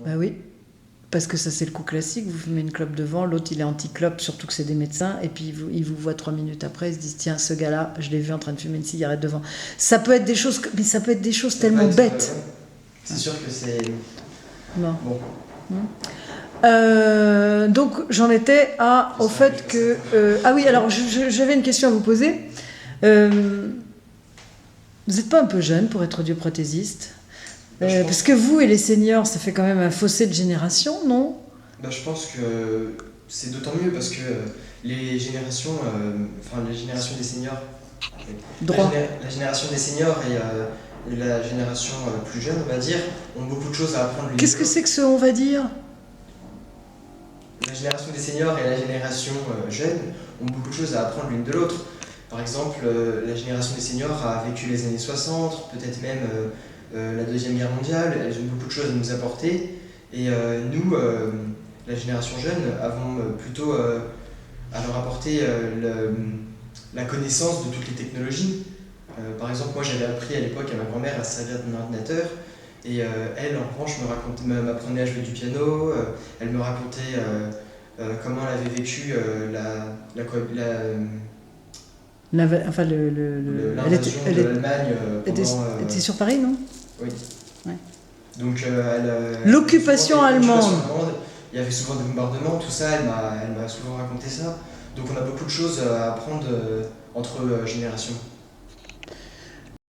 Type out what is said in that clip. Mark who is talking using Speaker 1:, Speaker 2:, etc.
Speaker 1: Bah oui. Parce que ça, c'est le coup classique. Vous fumez une clope devant, l'autre, il est anti-clope, surtout que c'est des médecins. Et puis, il vous voit 3 minutes après, ils se disent tiens, ce gars-là, je l'ai vu en train de fumer une cigarette devant. Ça peut être des choses, mais ça peut être des choses tellement bêtes.
Speaker 2: Ouais. C'est sûr que c'est.
Speaker 1: Bon.
Speaker 2: Bon.
Speaker 1: Donc j'en étais au fait que... ah oui, alors j'avais une question à vous poser. Vous n'êtes pas un peu jeune pour être audioprothésiste parce que vous et les seniors, ça fait quand même un fossé de génération, non?
Speaker 2: Je pense que c'est d'autant mieux parce que les générations, les générations des seniors, la génération des seniors et la génération plus jeune, on va dire, ont beaucoup de choses à apprendre.
Speaker 1: Qu'est-ce que c'est que ce on va dire?
Speaker 2: La génération des seniors et la génération jeune ont beaucoup de choses à apprendre l'une de l'autre. Par exemple, la génération des seniors a vécu les années 60, peut-être même la Deuxième Guerre mondiale, elles ont beaucoup de choses à nous apporter. Et nous, la génération jeune, avons plutôt à leur apporter la connaissance de toutes les technologies. Par exemple, moi j'avais appris à l'époque à ma grand-mère à se servir d'un ordinateur. Et elle, en revanche, m'apprenait à jouer du piano, elle me racontait comment elle avait vécu l'invasion de l'Allemagne.
Speaker 1: Elle était sur Paris, non?
Speaker 2: Oui.
Speaker 1: Ouais.
Speaker 2: Donc,
Speaker 1: l'occupation allemande.
Speaker 2: Il y avait souvent des bombardements, tout ça, elle m'a souvent raconté ça. Donc on a beaucoup de choses à apprendre entre générations.